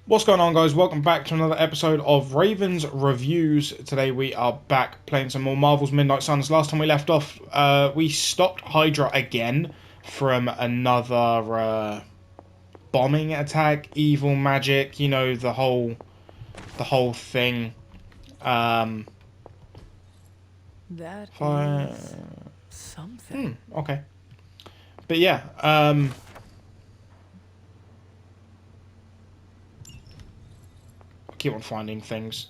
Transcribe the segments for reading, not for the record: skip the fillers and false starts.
What's going on, guys? Welcome back to another episode of Raven's Reviews. Today we are back playing some more Marvel's Midnight Suns. Last time we left off, we stopped Hydra again from another bombing attack, evil magic, you know, the whole thing. Um, That fire. is something. Okay. But yeah, I keep on finding things.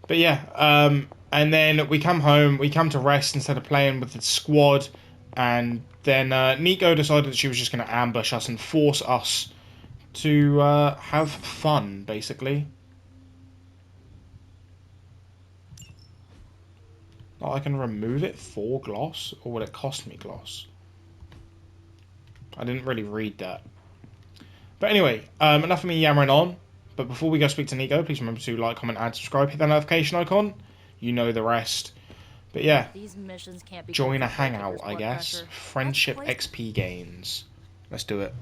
But yeah, and then we come home, we come to rest instead of playing with the squad, and then Nico decided that she was just going to ambush us and force us to have fun, basically. Oh, I can remove it for gloss, or will it cost me gloss? I didn't really read that. But anyway, enough of me yammering on. But before we go speak to Nico, please remember to like, comment, and subscribe. Hit that notification icon. You know the rest. But yeah, These missions can't be good join for a hangout, caretakers' I blood guess. pressure. Friendship XP gains. Let's do it.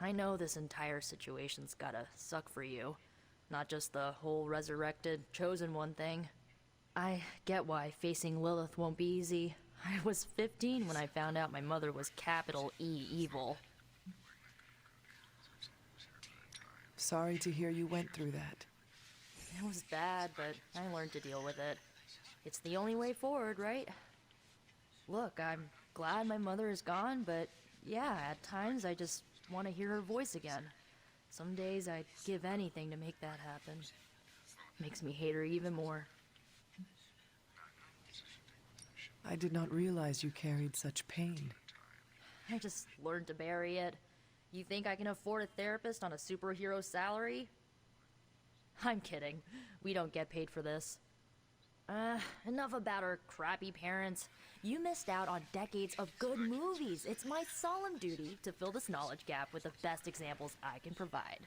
I know this entire situation's gotta suck for you. Not just the whole resurrected, chosen one thing. I get why facing Lilith won't be easy. I was 15 when I found out my mother was capital E evil. Sorry to hear you went through that. It was bad, but I learned to deal with it. It's the only way forward, right? Look, I'm glad my mother is gone, but yeah, at times I just want to hear her voice again. Some days I'd give anything to make that happen. Makes me hate her even more. I did not realize you carried such pain. I just learned to bury it. You think I can afford a therapist on a superhero salary? I'm kidding. We don't get paid for this. Enough about our crappy parents. You missed out on decades of good movies. It's my solemn duty to fill this knowledge gap with the best examples I can provide.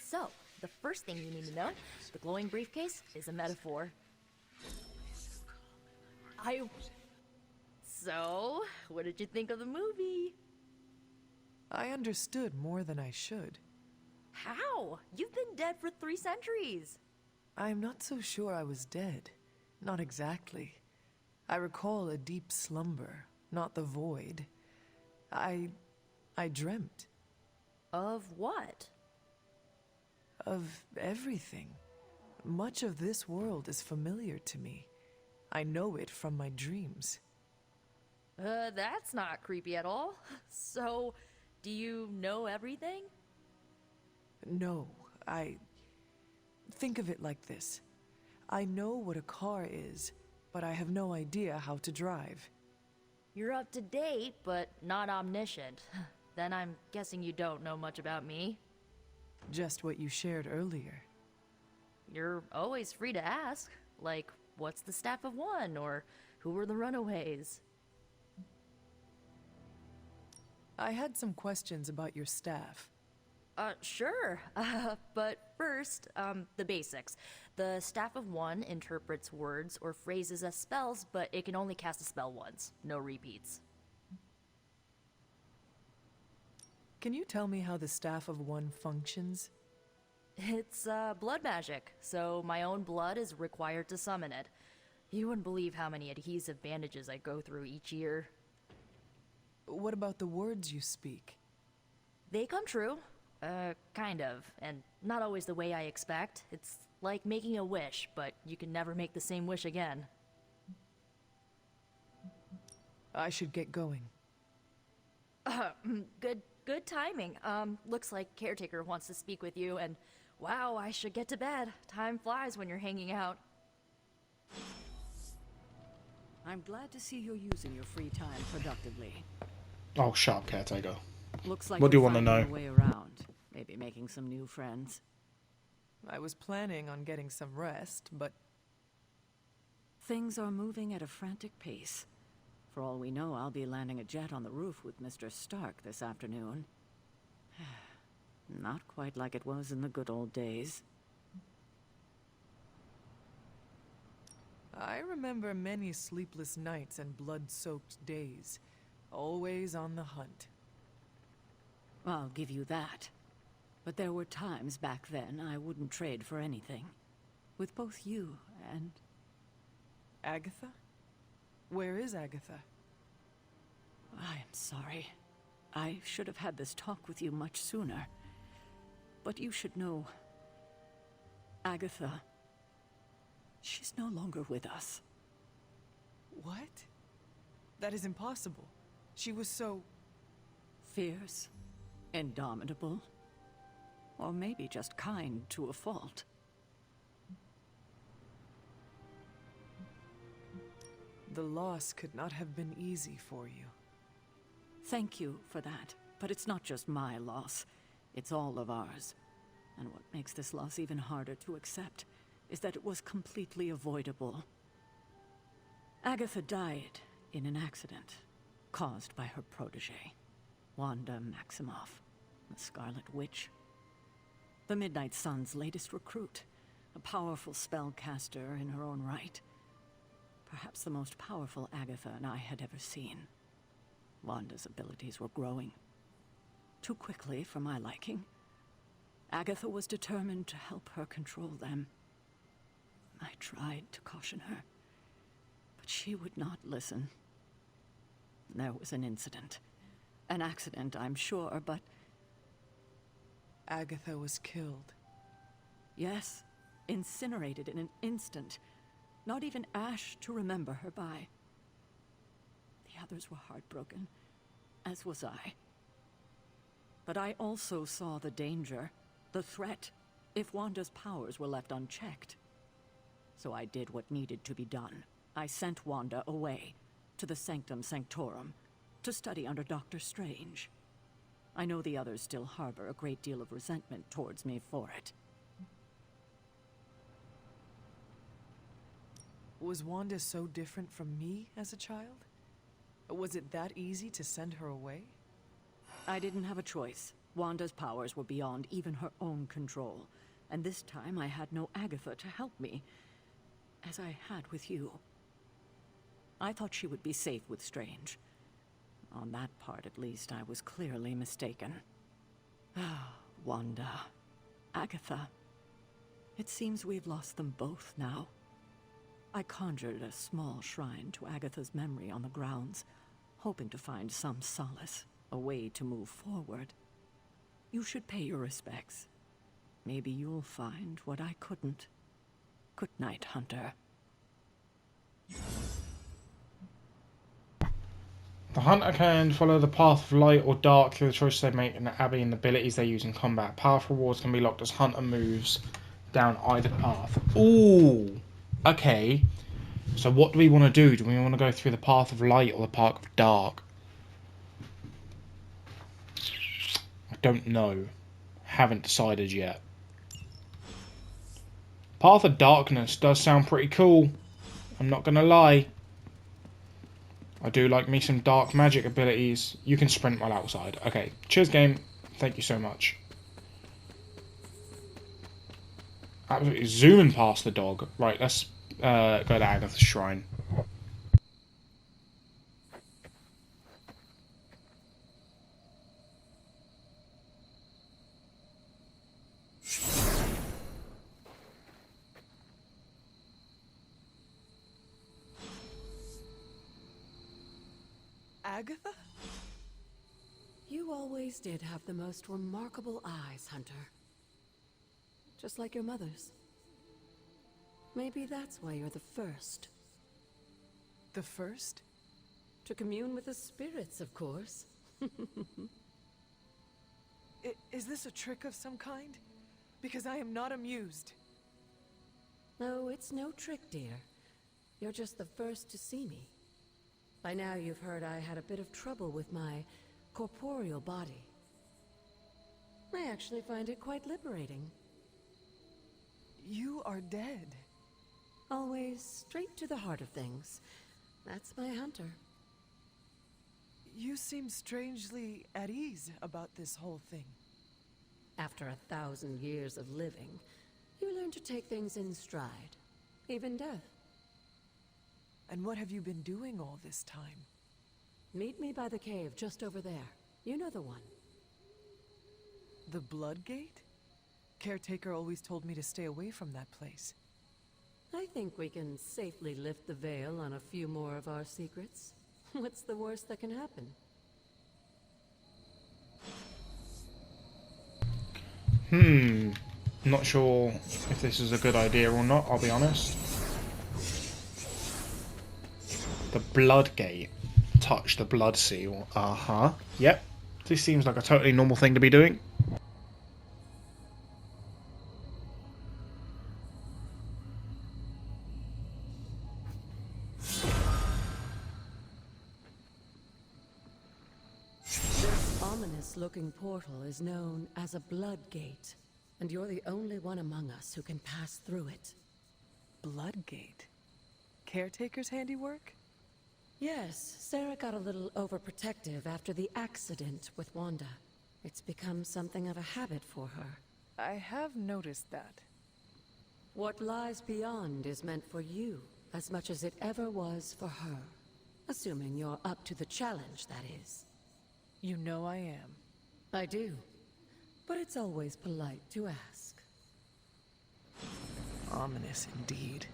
So, the first thing you need to know, the glowing briefcase is a metaphor. So, what did you think of the movie? I understood more than I should. How? You've been dead for 3 centuries. I am not so sure I was dead. Not exactly. I recall a deep slumber, not the void. I dreamt. Of what? Of everything. Much of this world is familiar to me. I know it from my dreams. That's not creepy at all. So, do you know everything? No, Think of it like this. I know what a car is, but I have no idea how to drive. You're up to date, but not omniscient. Then I'm guessing you don't know much about me. Just what you shared earlier. You're always free to ask. Like, what's the staff of one? Or who were the runaways? I had some questions about your staff. Sure. But first, the basics. The Staff of One interprets words or phrases as spells, but it can only cast a spell once. No repeats. Can you tell me how the Staff of One functions? It's, blood magic, so my own blood is required to summon it. You wouldn't believe how many adhesive bandages I go through each year. What about the words you speak? They come true. Kind of, and not always the way I expect. It's like making a wish, but you can never make the same wish again. I should get going. Good timing. Looks like Caretaker wants to speak with you, and wow, I should get to bed. Time flies when you're hanging out. I'm glad to see you're using your free time productively. Oh, shut up, Caretaker. Looks like What do you you're want to finding know? a way around. Maybe making some new friends. I was planning on getting some rest, but Things are moving at a frantic pace. For all we know, I'll be landing a jet on the roof with Mr. Stark this afternoon. Not quite like it was in the good old days. I remember many sleepless nights and blood-soaked days. Always on the hunt. I'll give you that. But there were times back then I wouldn't trade for anything. With both you and... Agatha? Where is Agatha? I am sorry. I should have had this talk with you much sooner. But you should know... Agatha... She's no longer with us. What? That is impossible. She was so... Fierce, indomitable, or maybe just kind to a fault. The loss could not have been easy for you. Thank you for that, but it's not just my loss. It's all of ours. And what makes this loss even harder to accept is that it was completely avoidable. Agatha died in an accident caused by her protege, Wanda Maximoff, the Scarlet Witch. The Midnight Sun's latest recruit, a powerful spellcaster in her own right. Perhaps the most powerful Agatha and I had ever seen. Wanda's abilities were growing. Too quickly for my liking. Agatha was determined to help her control them. I tried to caution her, but she would not listen. There was an incident. An accident, I'm sure, but... Agatha was killed. Yes, incinerated in an instant. Not even ash to remember her by. The others were heartbroken, as was I. But I also saw the danger, the threat, if Wanda's powers were left unchecked. So I did what needed to be done. I sent Wanda away, to the Sanctum Sanctorum, to study under Doctor Strange. I know the others still harbor a great deal of resentment towards me for it. Was Wanda so different from me as a child? Was it that easy to send her away? I didn't have a choice. Wanda's powers were beyond even her own control. And this time I had no Agatha to help me, as I had with you. I thought she would be safe with Strange. On that part, at least, I was clearly mistaken. Ah, Wanda. Agatha. It seems we've lost them both now. I conjured a small shrine to Agatha's memory on the grounds, hoping to find some solace, a way to move forward. You should pay your respects. Maybe you'll find what I couldn't. Good night, Hunter. The hunter can follow the path of light or dark through the choices they make in the abbey and the abilities they use in combat. Powerful rewards can be locked as hunter moves down either path. Ooh, okay. So what do we want to do? Do we want to go through the path of light or the path of dark? I don't know. Haven't decided yet. Path of darkness does sound pretty cool. I'm not going to lie. I do like me some dark magic abilities. You can sprint while outside. Okay, cheers game. Thank you so much. Absolutely zooming past the dog. Right, let's go to Agatha's shrine. Agatha? You always did have the most remarkable eyes, Hunter. Just like your mother's. Maybe that's why you're the first. The first? To commune with the spirits, of course. Is this a trick of some kind? Because I am not amused. No, it's no trick, dear. You're just the first to see me. By now you've heard I had a bit of trouble with my corporeal body. I actually find it quite liberating. You are dead. Always straight to the heart of things. That's my Hunter. You seem strangely at ease about this whole thing. After 1,000 years of living, you learn to take things in stride. Even death. And what have you been doing all this time? Meet me by the cave just over there. You know the one. The Blood Gate? Caretaker always told me to stay away from that place. I think we can safely lift the veil on a few more of our secrets. What's the worst that can happen? Not sure if this is a good idea or not, I'll be honest. The Blood Gate. Touch the blood seal. Uh-huh. Yep. This seems like a totally normal thing to be doing. This ominous-looking portal is known as a Blood Gate, and you're the only one among us who can pass through it. Blood Gate? Caretaker's handiwork? Yes, Sarah got a little overprotective after the accident with Wanda. It's become something of a habit for her. I have noticed that. What lies beyond is meant for you, as much as it ever was for her. Assuming you're up to the challenge, that is. You know I am. I do. But it's always polite to ask. Ominous indeed.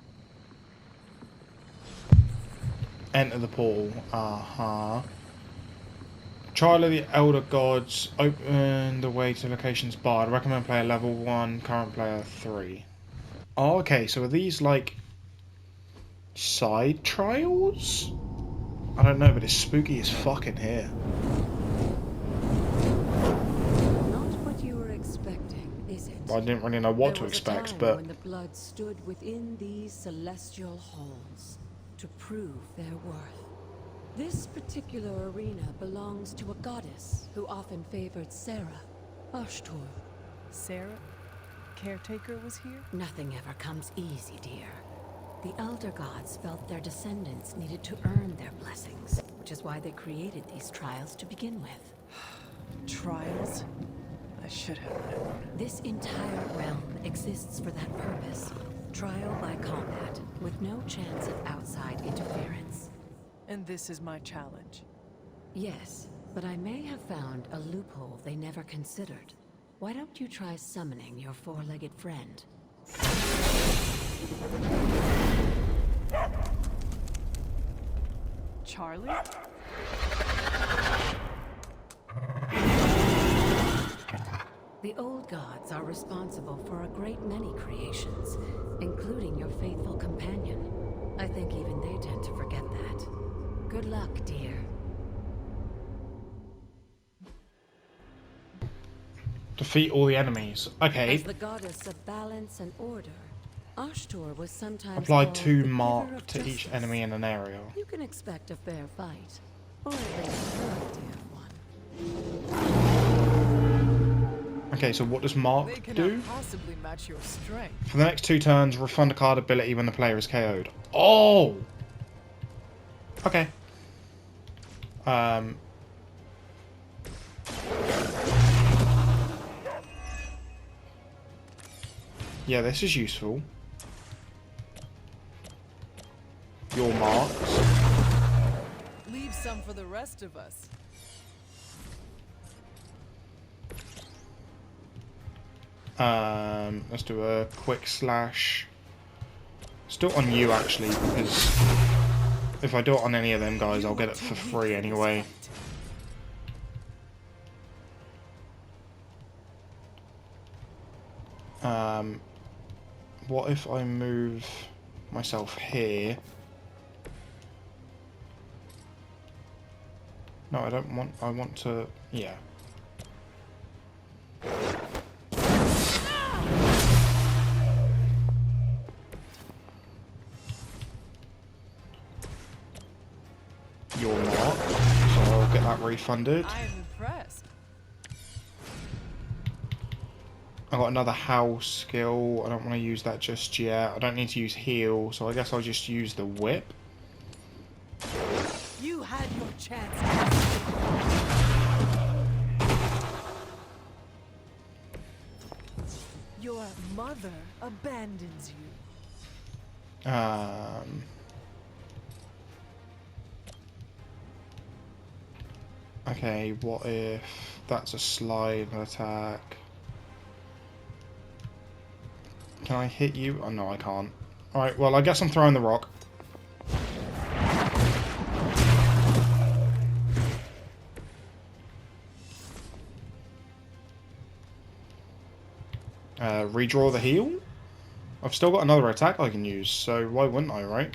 Enter the portal. Uh-huh. Trial of the Elder Gods. Open the way to locations barred. Recommend player level 1. Current player 3. Oh, okay, so are these like side trials? I don't know, but it's spooky as fucking here. Not what you were expecting, is it? Well, I didn't really know what to There was a expect, time but when the blood stood within these celestial halls to prove their worth. This particular arena belongs to a goddess who often favored Sarah, Ashtur. Sarah? Caretaker was here? Nothing ever comes easy, dear. The Elder Gods felt their descendants needed to earn their blessings, which is why they created these trials to begin with. Trials? I should have known. This entire realm exists for that purpose. Trial by combat, with no chance of outside interference. And this is my challenge. Yes, but I may have found a loophole they never considered. Why don't you try summoning your four-legged friend? Charlie? The old gods are responsible for a great many creations, including your faithful companion. I think even they tend to forget that. Good luck, dear. defeat all the enemies. Okay. As the goddess of balance and order, Ashtur was sometimes Apply called 2 the mark giver of to each justice. enemy in an area. You can expect a fair fight, or at least her idea of one. Okay, so what does They mark cannot do? possibly match your strength. For the next 2 turns, refund a card ability when the player is KO'd. Oh! Okay. Yeah, this is useful. Your marks. Leave some for the rest of us. Let's do a quick slash. Let's do it on you, actually, because if I do it on any of them guys, I'll get it for free anyway. What if I move myself here? No, I don't want, I want to, yeah. Your mark, so I'll get that refunded. I am impressed. I got another house skill. I don't want to use that just yet. I don't need to use heal, so I guess I'll just use the whip. You had your chance. Your mother abandons you. Okay, what if that's a slide attack? Can I hit you? Oh no, I can't. Alright, well I guess I'm throwing the rock. Redraw the heal? I've still got another attack I can use, so why wouldn't I, right?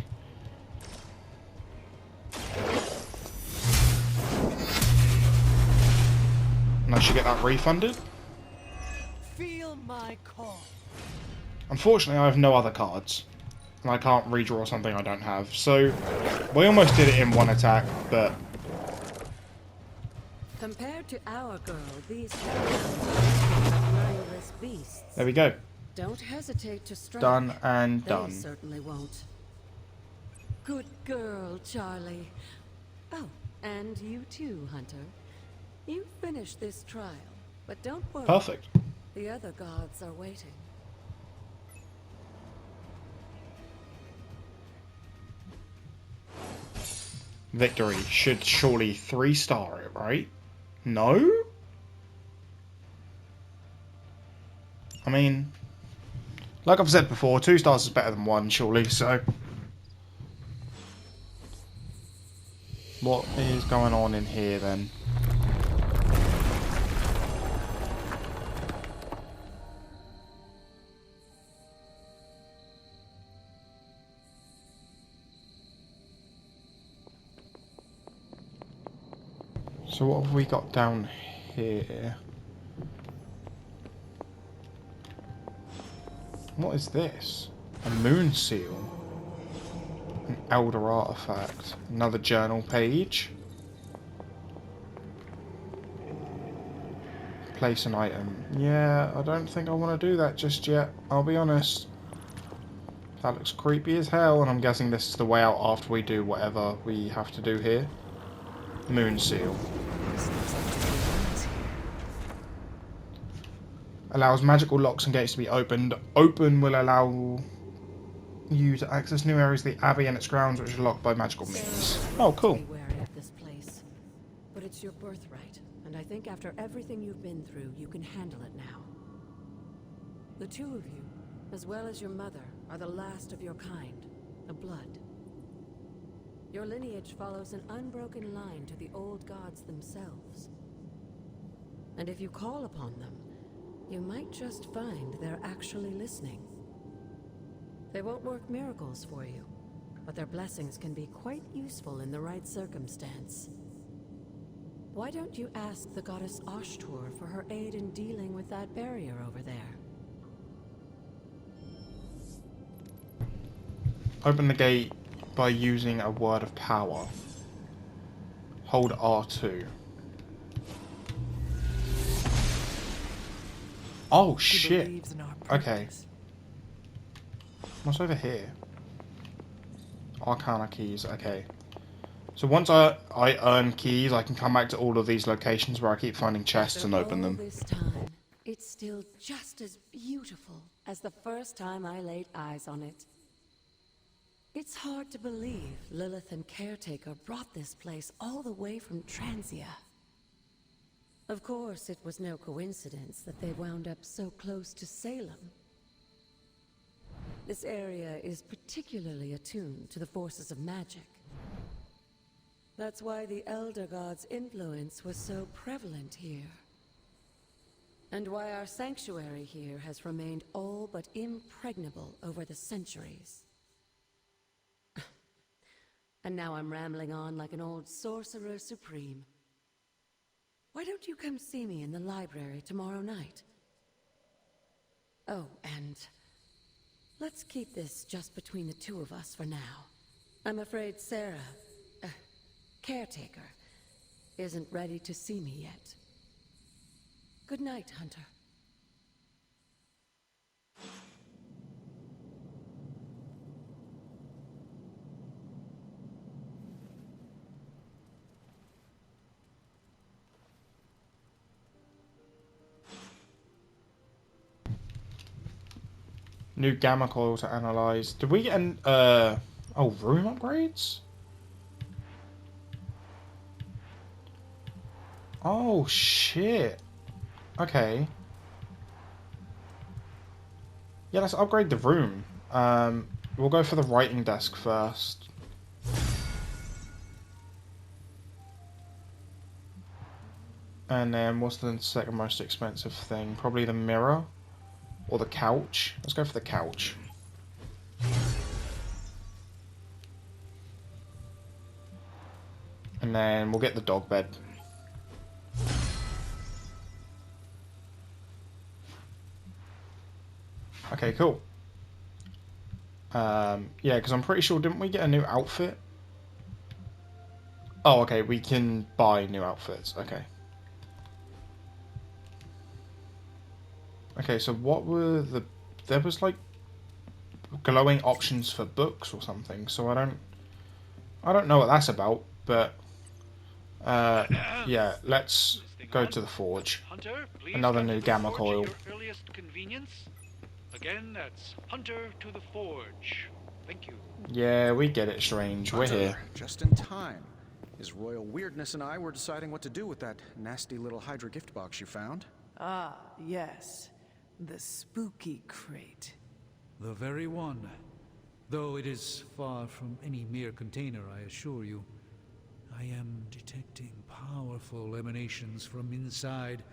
And I should get that refunded. Feel my call. Unfortunately, I have no other cards. And I can't redraw something I don't have. So, we almost did it in one attack, but... Compared to our girl, these are mindless beasts. There we go. Don't hesitate to strike. Done and They done. certainly won't. Good girl, Charlie. Oh, and you too, Hunter. You finished this trial, but don't worry. Perfect. The other gods are waiting. Victory should surely 3-star it, right? No? I mean, like I've said before, 2 stars is better than 1, surely, so... What is going on in here, then? So what have we got down here? What is this? A moon seal. An elder artifact. Another journal page. Place an item. Yeah, I don't think I want to do that just yet. I'll be honest. That looks creepy as hell, and I'm guessing this is the way out after we do whatever we have to do here. Moon seal. Allows magical locks and gates to be opened. Open will allow you to access new areas of the Abbey and its grounds, which are locked by magical means. Oh, cool. Be wary of this place. But it's your birthright, and I think after everything you've been through, you can handle it now. The two of you, as well as your mother, are the last of your kind, the blood. Your lineage follows an unbroken line to the old gods themselves. And if you call upon them, you might just find they're actually listening. They won't work miracles for you, but their blessings can be quite useful in the right circumstance. Why don't you ask the goddess Ashtur for her aid in dealing with that barrier over there? Open the gate by using a word of power. Hold R2. Oh She shit. believes in our Okay. purpose. What's over here? Arcana keys, okay. So once I earn keys, I can come back to all of these locations where I keep finding chests and open them. This time, it's still just as beautiful as the first time I laid eyes on it. It's hard to believe Lilith and Caretaker brought this place all the way from Transia. Of course, it was no coincidence that they wound up so close to Salem. This area is particularly attuned to the forces of magic. That's why the Elder God's influence was so prevalent here. And why our sanctuary here has remained all but impregnable over the centuries. And now I'm rambling on like an old sorcerer supreme. Why don't you come see me in the library tomorrow night? Oh, and let's keep this just between the two of us for now. I'm afraid Sarah, Caretaker, isn't ready to see me yet. Good night, Hunter. New gamma coil to analyze. Did we get an room upgrades? Oh, shit. Okay. Yeah, let's upgrade the room. We'll go for the writing desk first. And then what's the second most expensive thing? Probably the mirror or the couch. Let's go for the couch. And then we'll get the dog bed. Okay, cool. Yeah, because I'm pretty sure, didn't we get a new outfit? Oh, okay, we can buy new outfits. Okay. Okay, so what were the... There was, like, glowing options for books or something, so I don't know what that's about, but... yeah, let's go to the forge. Hunter, please Another come new to the gamma forge coil. at your earliest convenience. Again, that's Hunter to the forge. Thank you. Yeah, we get it, Strange. We're Hunter, here. just in time. His royal weirdness and I were deciding what to do with that nasty little Hydra gift box you found. Ah, yes. The spooky crate. The very one. Though it is far from any mere container, I assure you. I am detecting powerful emanations from inside.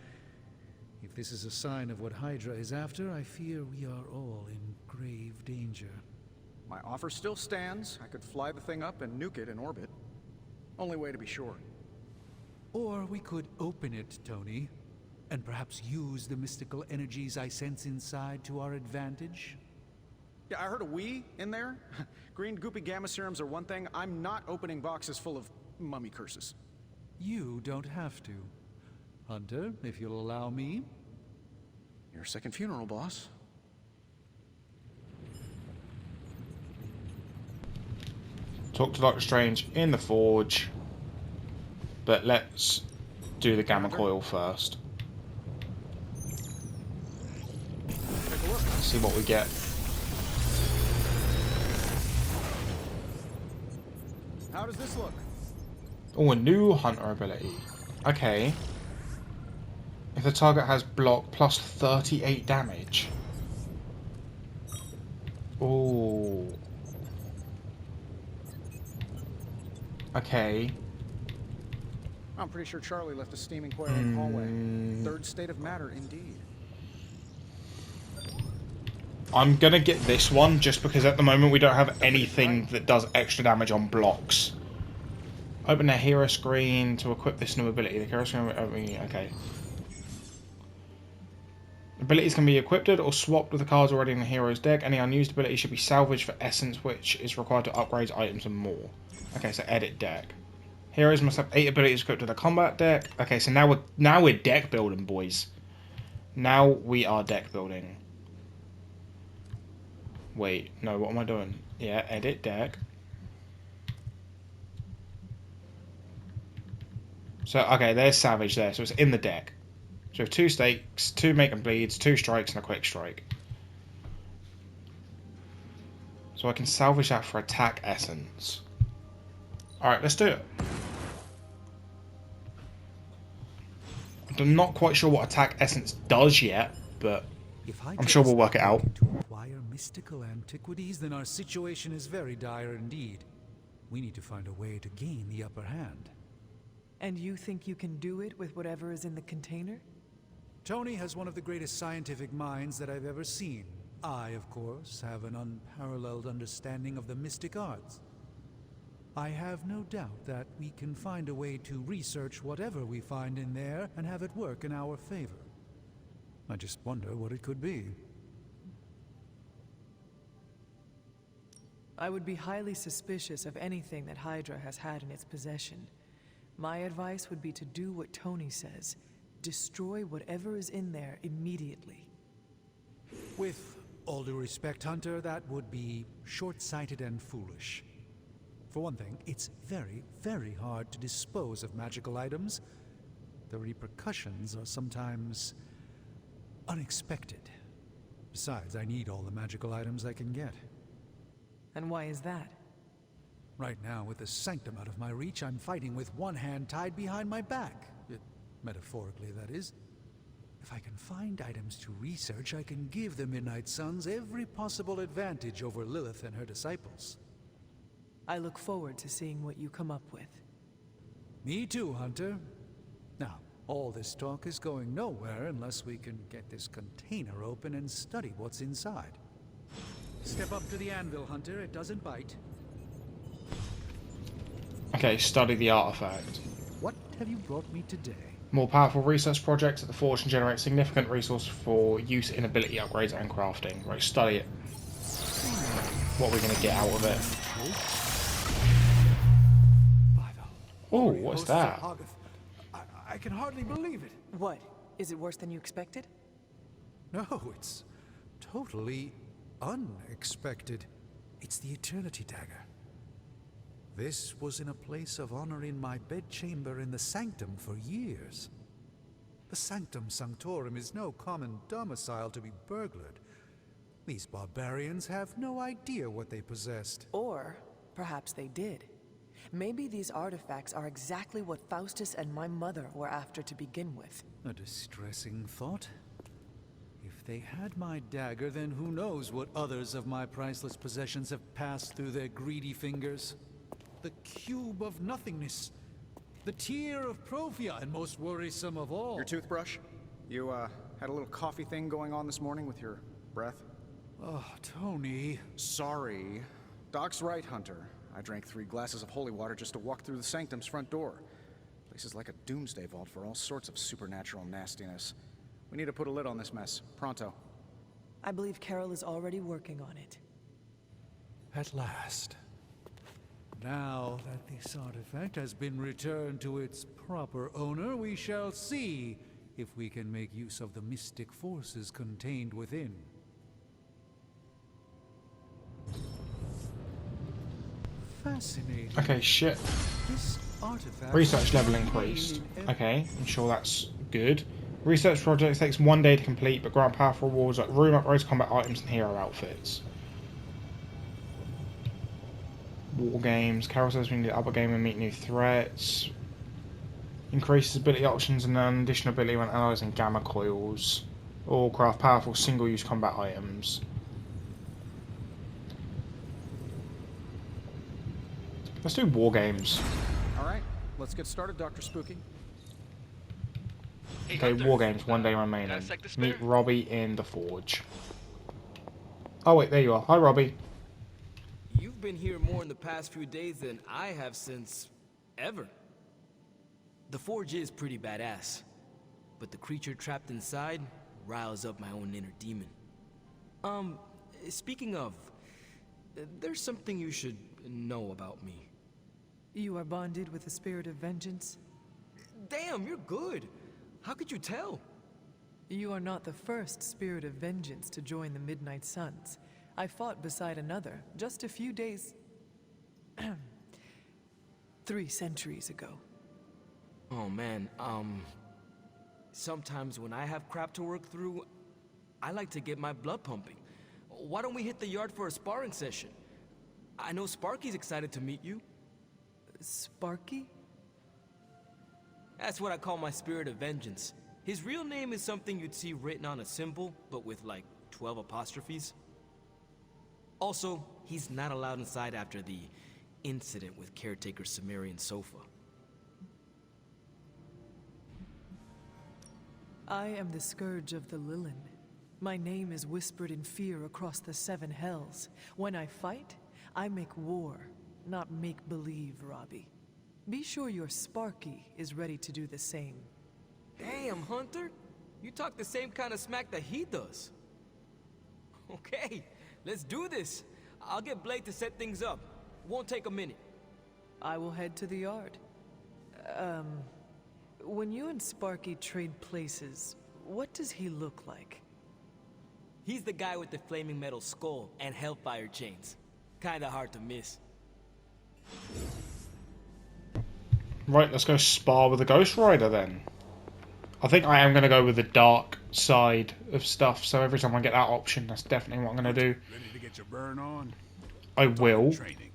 If this is a sign of what Hydra is after, I fear we are all in grave danger. My offer still stands. I could fly the thing up and nuke it in orbit. Only way to be sure. Or we could open it, Tony, and perhaps use the mystical energies I sense inside to our advantage. Yeah, I heard a "we" in there. Green goopy gamma serums are one thing. I'm not opening boxes full of mummy curses. You don't have to. Hunter, if you'll allow me. Your second funeral, boss. Talk to Doctor Strange in the forge. But let's do the gamma coil first. Take a look. See what we get. How does this look? Oh, a new hunter ability. Okay. If the target has block plus 38 damage. Oh. Okay. I'm pretty sure Charlie left a steaming coil in the hallway. Third state of matter, indeed. I'm gonna get this one just because at the moment we don't have anything that does extra damage on blocks. Open the hero screen to equip this new ability. The hero screen. Okay. Abilities can be equipped or swapped with the cards already in the hero's deck. Any unused ability should be salvaged for essence, which is required to upgrade items and more. Okay, so edit deck. Heroes must have 8 abilities equipped with a combat deck. Okay, so now we're deck building, boys. Now we are deck building. Wait, no, what am I doing? Yeah, edit deck. So, okay, there's Savage there, so it's in the deck. So we have 2 stakes, 2 make and bleeds, 2 strikes, and a quick strike. So I can salvage that for attack essence. Alright, let's do it. I'm not quite sure what attack essence does yet, but I'm sure we'll work it out. To acquire mystical antiquities, then our situation is very dire indeed. We need to find a way to gain the upper hand. And you think you can do it with whatever is in the container? Tony has one of the greatest scientific minds that I've ever seen. I, of course, have an unparalleled understanding of the mystic arts. I have no doubt that we can find a way to research whatever we find in there and have it work in our favor. I just wonder what it could be. I would be highly suspicious of anything that Hydra has had in its possession. My advice would be to do what Tony says. Destroy whatever is in there immediately. With all due respect, Hunter, that would be short-sighted and foolish. For one thing, it's very, very hard to dispose of magical items. The repercussions are sometimes unexpected. Besides, I need all the magical items I can get. And why is that? Right now, with the sanctum out of my reach, I'm fighting with one hand tied behind my back. Metaphorically, that is. If I can find items to research, I can give the Midnight Suns every possible advantage over Lilith and her disciples. I look forward to seeing what you come up with. Me too, Hunter. Now, all this talk is going nowhere unless we can get this container open and study what's inside. Step up to the anvil, Hunter. It doesn't bite. Okay, study the artifact. What have you brought me today? More powerful research projects at the Forge can generate significant resource for use in ability upgrades and crafting. Right, study it. What are we going to get out of it? Oh, what's that? I can hardly believe it. What? Is it worse than you expected? No, it's totally unexpected. It's the Eternity Dagger. This was in a place of honor in my bedchamber in the Sanctum for years. The Sanctum Sanctorum is no common domicile to be burglared. These barbarians have no idea what they possessed. Or perhaps they did. Maybe these artifacts are exactly what Faustus and my mother were after to begin with. A distressing thought. If they had my dagger, then who knows what others of my priceless possessions have passed through their greedy fingers. The cube of nothingness. The tear of Profia, and most worrisome of all. Your toothbrush? You, had a little coffee thing going on this morning with your breath? Oh, Tony. Sorry. Doc's right, Hunter. I drank 3 glasses of holy water just to walk through the Sanctum's front door. Place is like a doomsday vault for all sorts of supernatural nastiness. We need to put a lid on this mess. Pronto. I believe Carol is already working on it. At last. Now that this artifact has been returned to its proper owner, we shall see if we can make use of the mystic forces contained within. Fascinating. Okay, shit. This artifact Research level increased. Okay, I'm sure that's good. Research project takes 1 day to complete, but grant powerful rewards like room upgrades, combat items, and hero outfits. War games. Carol says we need to up a game and meet new threats. Increases ability options and an additional ability when analyzing gamma coils. Or craft powerful single-use combat items. Let's do war games. Alright, let's get started, Dr. Spooky. Hey, Okay, Hunter. war games, 1 day Can I remaining. sec the spare? Meet Robbie in the Forge. Oh wait, there you are. Hi Robbie. You've been here more in the past few days than I have since ever. The Forge is pretty badass, but the creature trapped inside riles up my own inner demon. Speaking of, there's something you should know about me. You are bonded with the spirit of vengeance? Damn, you're good. How could you tell? You are not the first spirit of vengeance to join the Midnight Suns. I fought beside another just a few days... 3 centuries ago. Oh man, sometimes when I have crap to work through, I like to get my blood pumping. Why don't we hit the yard for a sparring session? I know Sparky's excited to meet you. Sparky? That's what I call my spirit of vengeance. His real name is something you'd see written on a symbol, but with like 12 apostrophes. Also, he's not allowed inside after the incident with caretaker Sumerian Sofa. I am the scourge of the Lilin. My name is whispered in fear across the 7 hells. When I fight, I make war, not make-believe, Robbie. Be sure your Sparky is ready to do the same. Damn, Hunter! You talk the same kind of smack that he does. Okay, let's do this. I'll get Blade to set things up. Won't take a minute. I will head to the yard. When you and Sparky trade places, what does he look like? He's the guy with the flaming metal skull and hellfire chains. Kinda hard to miss. Right, let's go spar with the Ghost Rider then. I think I am going to go with the dark side of stuff, so every time I get that option, that's definitely what I'm going to do. Ready to get your burn on? I will. Training.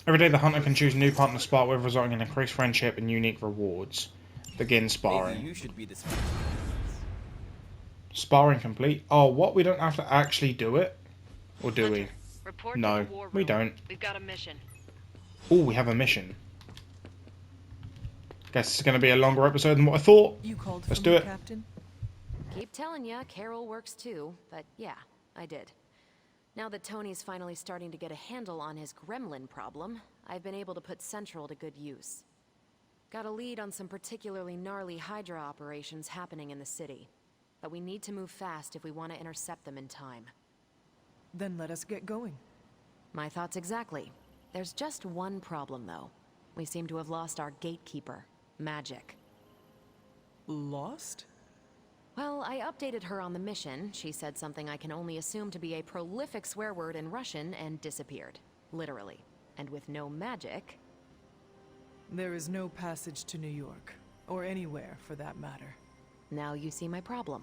Every day the hunter can choose a new partner to spar with, resulting in increased friendship and unique rewards. Begin sparring. Maybe you should be the Sparring complete. Oh, what? We don't have to actually do it? Or do we? Report No, to the war room. we don't. We've got a mission. Oh, we have a mission. Guess it's going to be a longer episode than what I thought. You called Let's for do me, it. Captain? Keep telling ya, Carol works too, but yeah, I did. Now that Tony's finally starting to get a handle on his gremlin problem, I've been able to put Central to good use. Got a lead on some particularly gnarly Hydra operations happening in the city. But we need to move fast if we want to intercept them in time. Then let us get going. My thoughts exactly. There's just one problem, though. We seem to have lost our gatekeeper, Magic. Lost? Well, I updated her on the mission. She said something I can only assume to be a prolific swear word in Russian and disappeared. Literally. And with no magic... There is no passage to New York. Or anywhere, for that matter. Now you see my problem.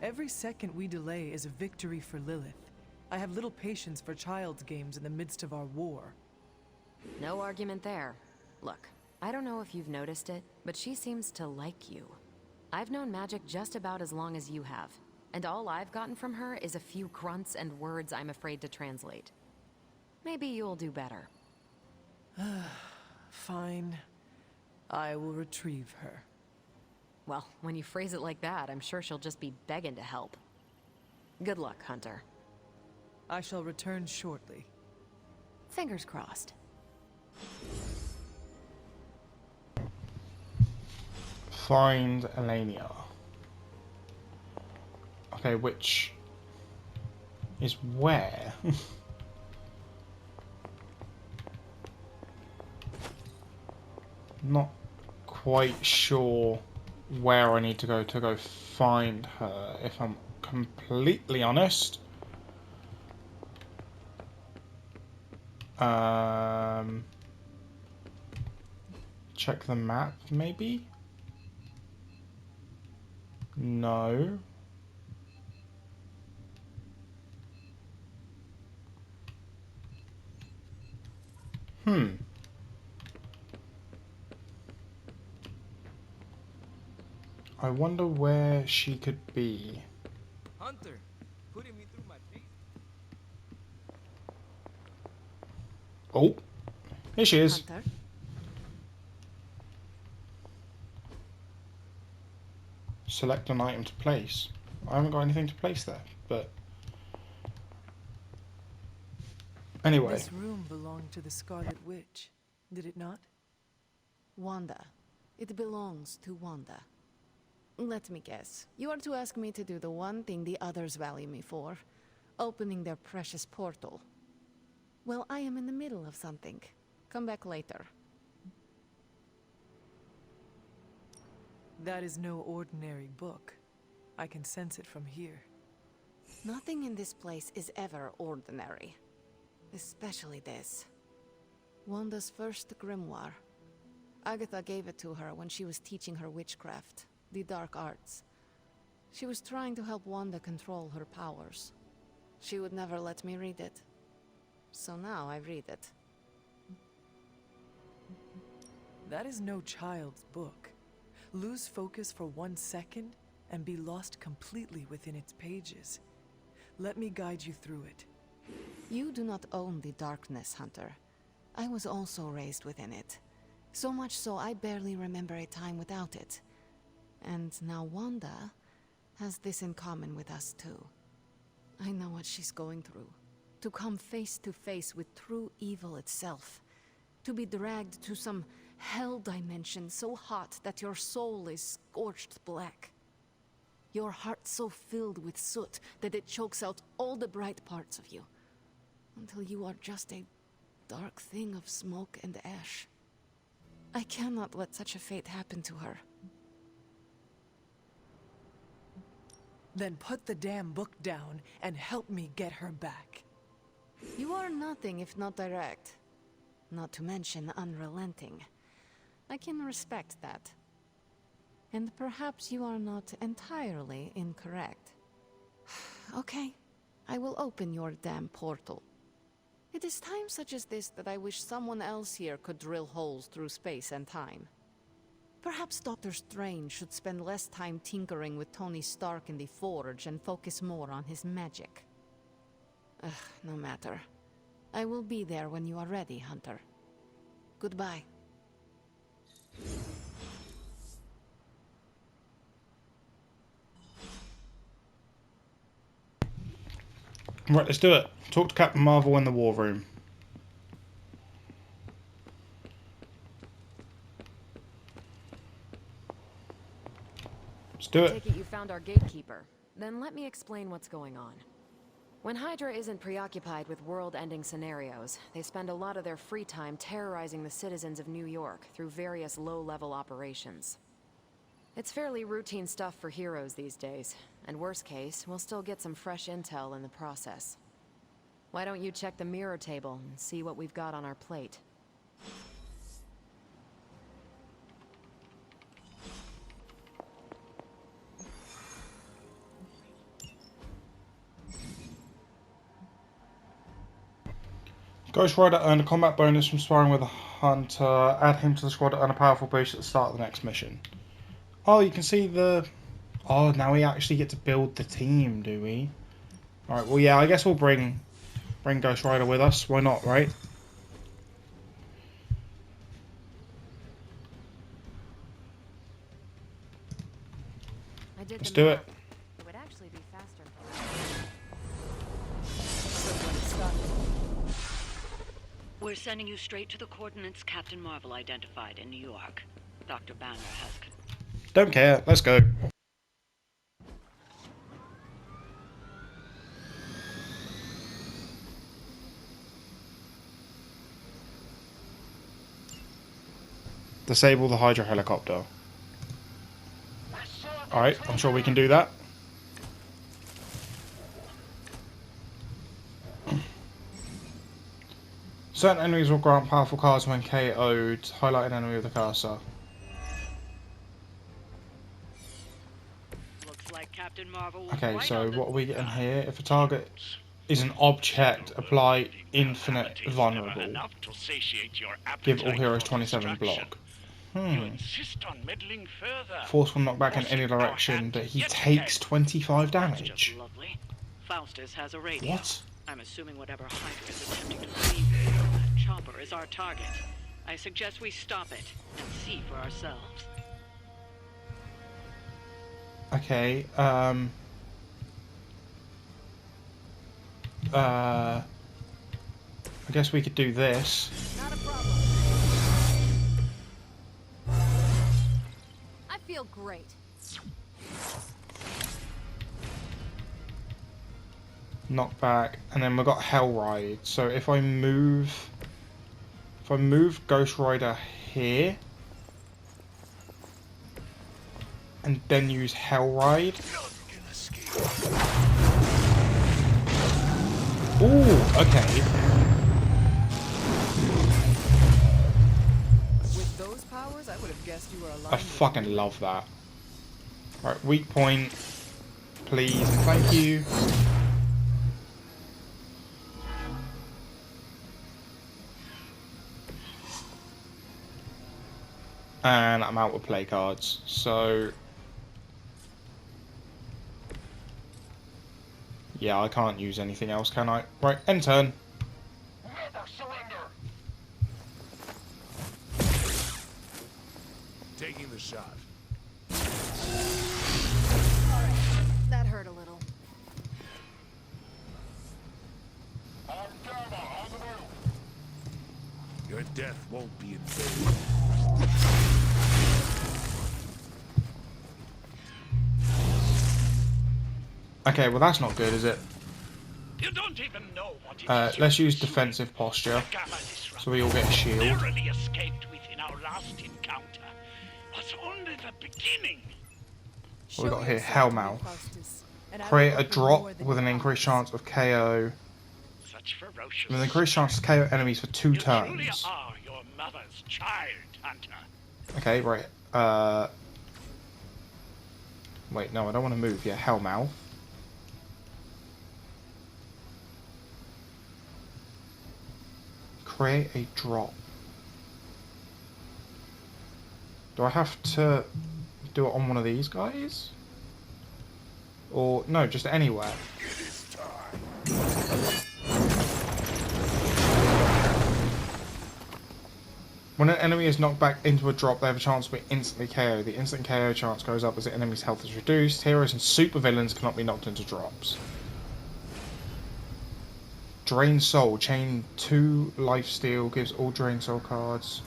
Every second we delay is a victory for Lilith. I have little patience for child's games in the midst of our war. No argument there. Look, I don't know if you've noticed it, but she seems to like you. I've known Magic just about as long as you have, and all I've gotten from her is a few grunts and words I'm afraid to translate. Maybe you'll do better. Fine. I will retrieve her. Well, when you phrase it like that, I'm sure she'll just be begging to help. Good luck, Hunter. I shall return shortly. Fingers crossed. Find Elenia. Okay, which is where? Not quite sure where I need to go find her, if I'm completely honest. Check the map, maybe? No. I wonder where she could be. Hunter, putting me through my pace. Oh, here she is. Hunter? Select an item to place. I haven't got anything to place there, but anyway. This room belonged to the Scarlet Witch, did it not? Wanda. It belongs to Wanda. Let me guess. You are to ask me to do the one thing the others value me for. Opening their precious portal. Well, I am in the middle of something. Come back later. That is no ordinary book. I can sense it from here. Nothing in this place is ever ordinary. Especially this. Wanda's first grimoire. Agatha gave it to her when she was teaching her witchcraft, the dark arts. She was trying to help Wanda control her powers. She would never let me read it. So now I read it. That is no child's book. Lose focus for 1 second and be lost completely within its pages. Let me guide you through it. You do not own the darkness, Hunter. I was also raised within it. So much so I barely remember a time without it. And now Wanda has this in common with us too. I know what she's going through. To come face to face with true evil itself. To be dragged to some hell dimension so hot that your soul is scorched black. Your heart so filled with soot that it chokes out all the bright parts of you. Until you are just a dark thing of smoke and ash. I cannot let such a fate happen to her. Then put the damn book down and help me get her back. You are nothing if not direct. Not to mention unrelenting. I can respect that. And perhaps you are not entirely incorrect. Okay, I will open your damn portal. It is times such as this that I wish someone else here could drill holes through space and time. Perhaps Doctor Strange should spend less time tinkering with Tony Stark in the Forge and focus more on his magic. Ugh, no matter. I will be there when you are ready, Hunter. Goodbye. Right, let's do it. Talk to Captain Marvel in the war room. Let's do I it. take it you found our gatekeeper. Then let me explain what's going on. When Hydra isn't preoccupied with world-ending scenarios, they spend a lot of their free time terrorizing the citizens of New York through various low-level operations. It's fairly routine stuff for heroes these days, and worst case, we'll still get some fresh intel in the process. Why don't you check the mirror table and see what we've got on our plate? Ghost Rider earned a combat bonus from sparring with a hunter. Add him to the squad to earn a powerful boost at the start of the next mission. Oh, you can see the... Oh, now we actually get to build the team, do we? Alright, well, yeah, I guess we'll bring Ghost Rider with us. Why not, right? Let's do it. It would actually be faster. We're sending you straight to the coordinates Captain Marvel identified in New York. Dr. Banner has... Don't care. Let's go. Disable the Hydra helicopter. Alright, I'm sure we can do that. Certain enemies will grant powerful cards when KO'd. Highlight an enemy with the cursor. Looks like Captain Marvel... Okay, so what are we getting here? If a target is an object, apply infinite vulnerable. Give all heroes 27 block. Force will knock back in any direction, but he takes 25 damage. Faustus has a radio. What? I'm assuming whatever Hydra is attempting to leave that chopper is our target. I suggest we stop it and see for ourselves. Okay, I guess we could do this. Not a problem. I feel great. Knock back, and then we've got Hell Ride. So if I move Ghost Rider here, and then use Hell Ride. Ooh, okay. With those powers, I would have guessed you were alive. I fucking love that. Right, weak point, please, and thank you. And I'm out with play cards, so yeah, I can't use anything else, can I? Right, end turn. Never surrender. Taking the shot. That hurt a little. Your death won't be in vain. Okay, well that's not good, is it? You don't even know what Let's use defensive posture, so we all get a shield. narrowly escaped within our last encounter was only the beginning. What we got here? Hellmouth. Create a drop with an increased chance of KO. Such ferocious. With an increased chance to KO enemies for 2 You truly turns. are your mother's child, Hunter. Okay, right. Wait, no, I don't want to move. Yeah, Hellmouth. Create a drop. Do I have to do it on one of these guys? Or, no, just anywhere. When an enemy is knocked back into a drop, they have a chance to be instantly KO'd. The instant KO chance goes up as the enemy's health is reduced. Heroes and supervillains cannot be knocked into drops. Drain Soul. Chain 2 lifesteal. Gives all Drain Soul cards.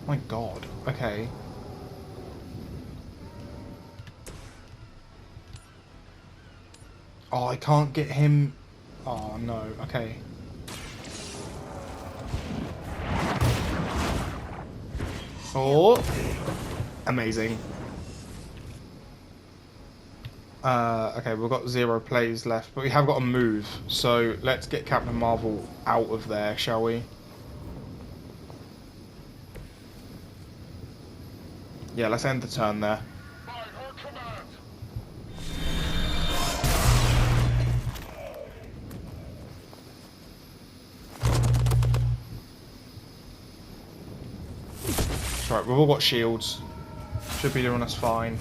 My god. Okay. Oh, I can't get him. Oh, no. Okay. Oh, amazing. Okay, we've got 0 plays left, but we have got a move. So let's get Captain Marvel out of there, shall we? Yeah, let's end the turn there. Right, we've all got shields. Should be doing us fine.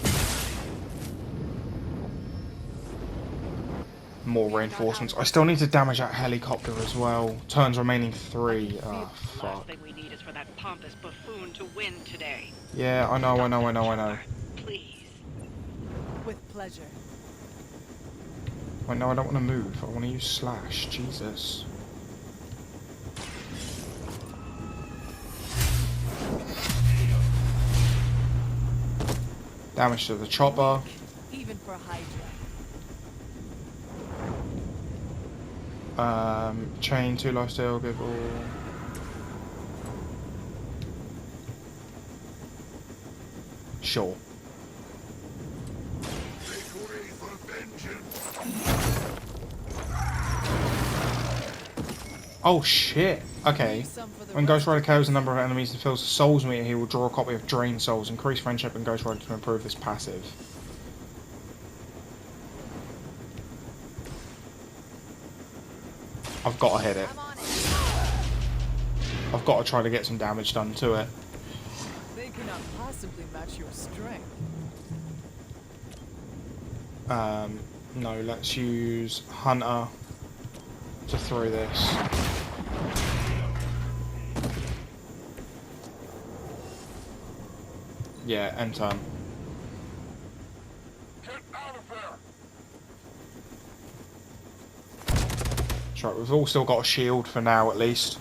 More reinforcements. I still need to damage that helicopter as well. Turns remaining 3. Oh, fuck. Last thing we need is for that pompous buffoon to win today. Yeah, I know. Please. With pleasure. Wait, no, I don't want to move. I want to use slash. Jesus. Damage to the chopper. Even for Hydra. Chain 2 lifesteal, give all. Sure. Oh shit. Okay. When Ghost Rider KOs a number of enemies and fills the souls meter, he will draw a copy of Drain Souls. Increase friendship and Ghost Rider to improve this passive. I've got to hit it. I've got to try to get some damage done to it. They cannot possibly match your strength. No, let's use Hunter to throw this. Yeah, end turn. Get out of there! That's right, we've all still got a shield for now at least.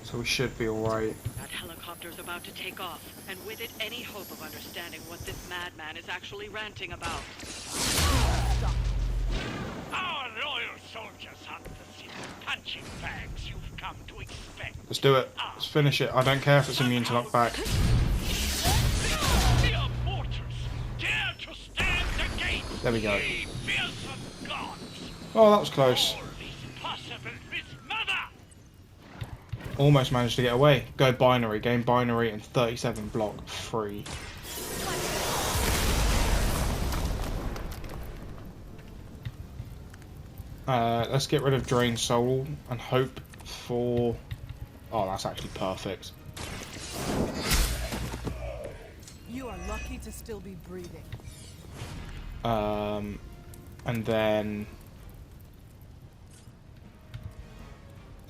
So we should be alright. That helicopter's about to take off, and with it any hope of understanding what this madman is actually ranting about. Our loyal soldiers aren't the silly punching bags you've come to expect. Let's do it. Let's finish it. I don't care if it's immune to knockback. Mere mortals dare to stand against There we go. the fearsome gods. Oh, that was close. All is possible with mother. Almost managed to get away. Go binary. Gain binary and 37 block free. Let's get rid of Drain Soul and hope for... Oh, that's actually perfect. You are lucky to still be breathing. And then...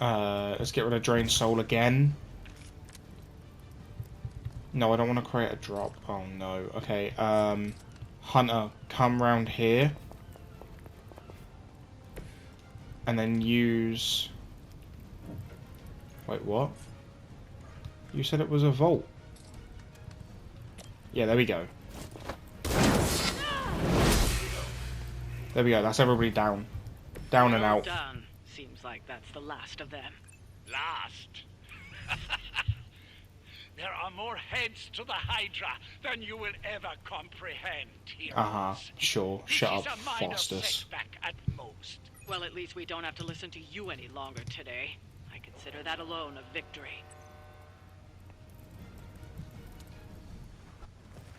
let's get rid of Drain Soul again. No, I don't want to create a drop. Oh no. Okay, Hunter, come round here. And then use... Wait, what? You said it was a vault. Yeah, there we go. There we go, that's everybody down. Down and out. Done. Seems like that's the last of them. Last. There are more heads to the Hydra than you will ever comprehend, heroes. Uh-huh, sure. Shut up, This is a minor Faustus. setback at most. Well, at least we don't have to listen to you any longer today. I consider that alone a victory.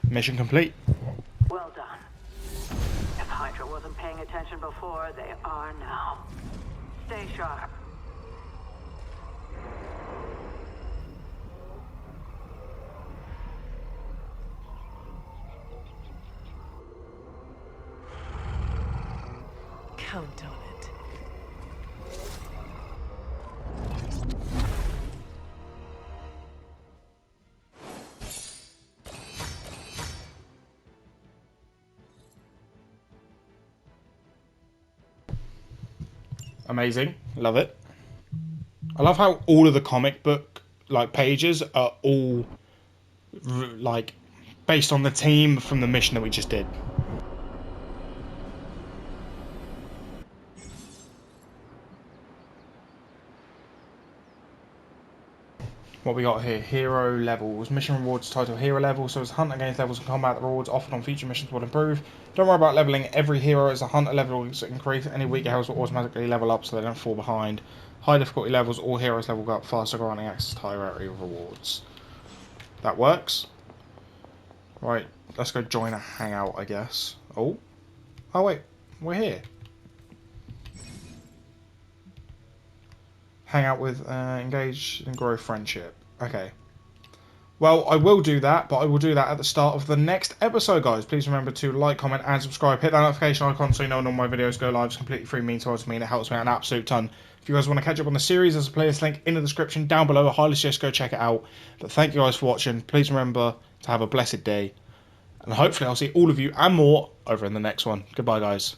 Mission complete. Well done. If Hydra wasn't paying attention before, they are now. Stay sharp. Count on it. Amazing. Love it. I love how all of the comic book like pages are all like based on the team from the mission that we just did. What we got here? Hero levels. Mission rewards title hero level. So as hunt against levels and combat, the rewards offered on future missions will improve. Don't worry about leveling every hero as the hunter levels increase. Any weaker heroes will automatically level up so they don't fall behind. High difficulty levels, all heroes level go up faster, granting access to higher area rewards. That works. Right, let's go join a hangout, I guess. Oh wait, we're here. Hang out with, engage and grow friendship. Okay. Well, I will do that, but I will do that at the start of the next episode, guys. Please remember to like, comment, and subscribe. Hit that notification icon so you know when all my videos go live. It's completely free, means to me, and it helps me out an absolute ton. If you guys want to catch up on the series, there's a playlist link in the description down below. I highly suggest go check it out. But thank you guys for watching. Please remember to have a blessed day. And hopefully I'll see all of you and more over in the next one. Goodbye, guys.